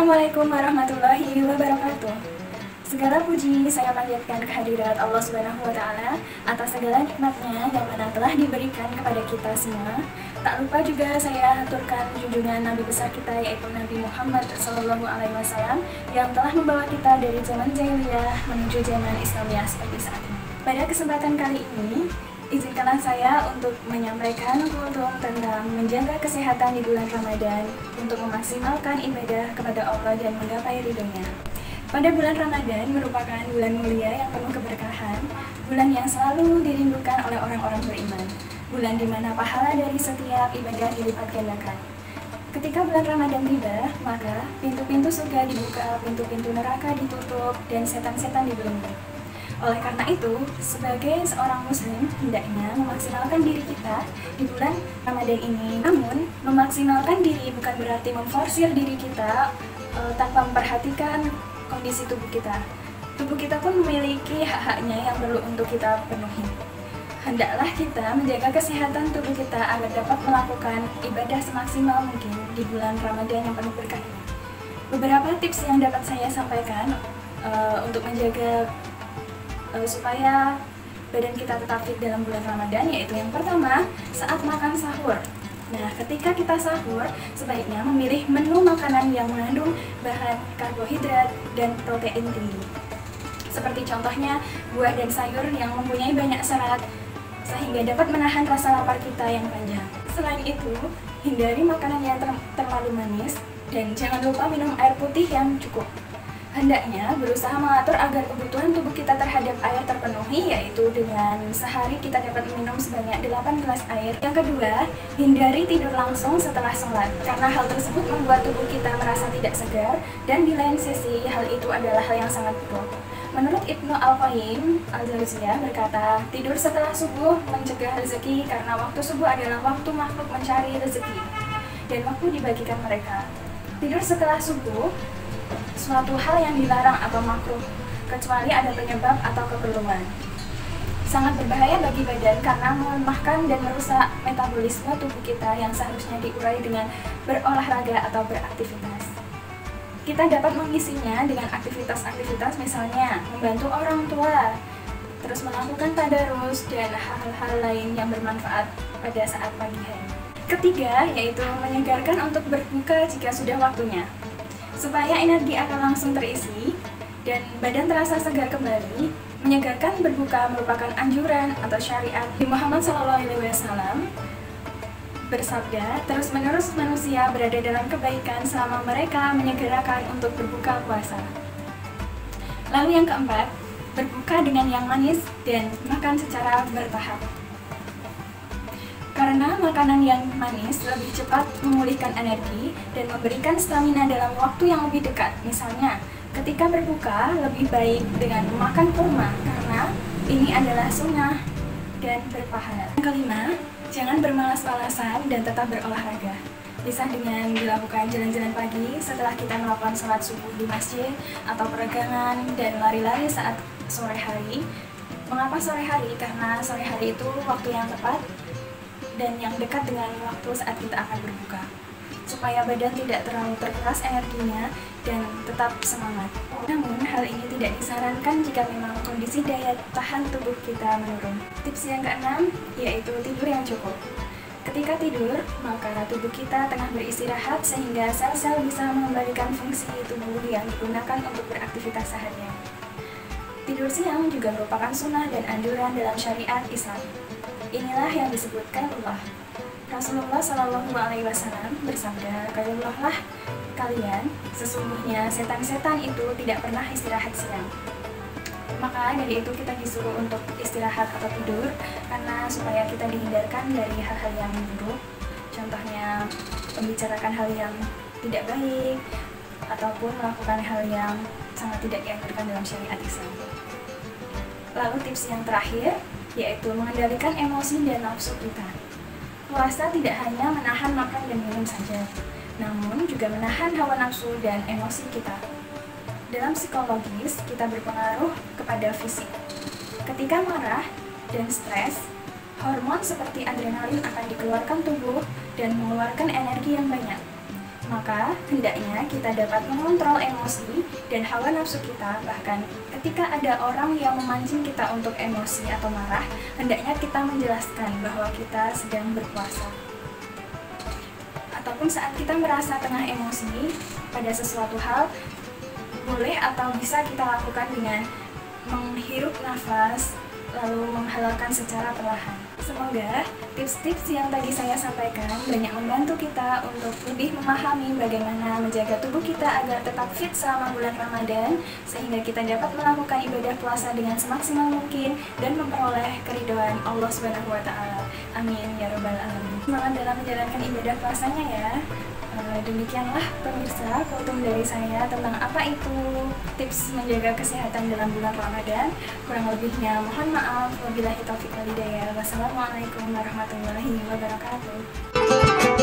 Assalamualaikum warahmatullahi wabarakatuh. Segala puji saya panjatkan kehadirat Allah Subhanahu wa Ta'ala atas segala nikmatnya yang mana telah diberikan kepada kita semua. Tak lupa juga saya aturkan junjungan Nabi besar kita, yaitu Nabi Muhammad SAW, yang telah membawa kita dari zaman jahiliyah menuju zaman Islamiyah seperti saat ini. Pada kesempatan kali ini, izinkanlah saya untuk menyampaikan kultum tentang menjaga kesehatan di bulan Ramadan untuk memaksimalkan ibadah kepada Allah dan menggapai ridhonya. Pada bulan Ramadan merupakan bulan mulia yang penuh keberkahan, bulan yang selalu dirindukan oleh orang-orang beriman, bulan di mana pahala dari setiap ibadah dilipat gandakan. Ketika bulan Ramadan tiba, maka pintu-pintu surga dibuka, pintu-pintu neraka ditutup, dan setan-setan dibelenggu. Oleh karena itu, sebagai seorang muslim, hendaknya memaksimalkan diri kita di bulan Ramadan ini. Namun, memaksimalkan diri bukan berarti memforsir diri kita tanpa memperhatikan kondisi tubuh kita. Tubuh kita pun memiliki hak-haknya yang perlu untuk kita penuhi. Hendaklah kita menjaga kesehatan tubuh kita agar dapat melakukan ibadah semaksimal mungkin di bulan Ramadan yang penuh berkah ini. Beberapa tips yang dapat saya sampaikan untuk menjaga supaya badan kita tetap fit dalam bulan Ramadan, yaitu yang pertama, saat makan sahur. Nah, ketika kita sahur, sebaiknya memilih menu makanan yang mengandung bahan karbohidrat dan protein tinggi. Seperti contohnya, buah dan sayur yang mempunyai banyak serat, sehingga dapat menahan rasa lapar kita yang panjang. Selain itu, hindari makanan yang terlalu manis, dan jangan lupa minum air putih yang cukup. Hendaknya berusaha mengatur agar kebutuhan tubuh kita terhadap air terpenuhi, yaitu dengan sehari kita dapat minum sebanyak 8 gelas air. Yang kedua, hindari tidur langsung setelah sholat, karena hal tersebut membuat tubuh kita merasa tidak segar, dan di lain sisi hal itu adalah hal yang sangat buruk. Menurut Ibnu Al-Qayyim Al-Jauziyah berkata, tidur setelah subuh mencegah rezeki karena waktu subuh adalah waktu makhluk mencari rezeki, dan waktu dibagikan mereka. Tidur setelah subuh suatu hal yang dilarang atau makruh, kecuali ada penyebab atau keperluan. Sangat berbahaya bagi badan karena melemahkan dan merusak metabolisme tubuh kita yang seharusnya diurai dengan berolahraga atau beraktivitas. Kita dapat mengisinya dengan aktivitas-aktivitas, misalnya membantu orang tua, terus melakukan tadarus, dan hal-hal lain yang bermanfaat pada saat pagi hari. Ketiga, yaitu menyegarkan untuk berbuka jika sudah waktunya. Supaya energi akan langsung terisi dan badan terasa segar kembali, menyegarkan berbuka merupakan anjuran atau syariat. Muhammad SAW bersabda, terus-menerus manusia berada dalam kebaikan selama mereka menyegerakan untuk berbuka puasa. Lalu yang keempat, berbuka dengan yang manis dan makan secara bertahap. Karena makanan yang manis lebih cepat memulihkan energi dan memberikan stamina dalam waktu yang lebih dekat. Misalnya, ketika berbuka lebih baik dengan memakan kurma karena ini adalah sunnah dan berpahala. Yang kelima, jangan bermalas-malasan dan tetap berolahraga. Bisa dengan dilakukan jalan-jalan pagi setelah kita melakukan sholat subuh di masjid atau peregangan dan lari-lari saat sore hari. Mengapa sore hari? Karena sore hari itu waktu yang tepat dan yang dekat dengan waktu saat kita akan berbuka, supaya badan tidak terlalu terkuras energinya dan tetap semangat. Namun, hal ini tidak disarankan jika memang kondisi daya tahan tubuh kita menurun. Tips yang keenam, yaitu tidur yang cukup. Ketika tidur, maka tubuh kita tengah beristirahat sehingga sel-sel bisa mengembalikan fungsi tubuh yang digunakan untuk beraktivitas seharian. Tidur siang juga merupakan sunnah dan anjuran dalam syariat Islam. Inilah yang disebutkan Allah. Rasulullah SAW bersabda, "Katakanlah kalian, sesungguhnya setan-setan itu tidak pernah istirahat siang." Maka dari itu kita disuruh untuk istirahat atau tidur, karena supaya kita dihindarkan dari hal-hal yang buruk. Contohnya, membicarakan hal yang tidak baik, ataupun melakukan hal yang sangat tidak dianjurkan dalam syariat Islam. Lalu tips yang terakhir, yaitu mengendalikan emosi dan nafsu kita. Puasa tidak hanya menahan makan dan minum saja, namun juga menahan hawa nafsu dan emosi kita. Dalam psikologis, kita berpengaruh kepada fisik. Ketika marah dan stres, hormon seperti adrenalin akan dikeluarkan tubuh dan mengeluarkan energi yang banyak. Maka, hendaknya kita dapat mengontrol emosi dan hawa nafsu kita. Bahkan ketika ada orang yang memancing kita untuk emosi atau marah, hendaknya kita menjelaskan bahwa kita sedang berpuasa. Ataupun saat kita merasa tengah emosi pada sesuatu hal, boleh atau bisa kita lakukan dengan menghirup nafas, lalu menghalalkan secara perlahan. Semoga tips-tips yang tadi saya sampaikan banyak membantu kita untuk lebih memahami bagaimana menjaga tubuh kita agar tetap fit selama bulan Ramadan, sehingga kita dapat melakukan ibadah puasa dengan semaksimal mungkin dan memperoleh keridhaan Allah Subhanahu wa Ta'ala. Amin ya Rabbal 'Alamin. Semangat dalam menjalankan ibadah puasanya ya. Demikianlah pemirsa kultum dari saya tentang apa itu tips menjaga kesehatan dalam bulan Ramadan. Kurang lebihnya mohon maaf. Wabillahi taufiq wal hidayah. Wassalamualaikum warahmatullahi wabarakatuh.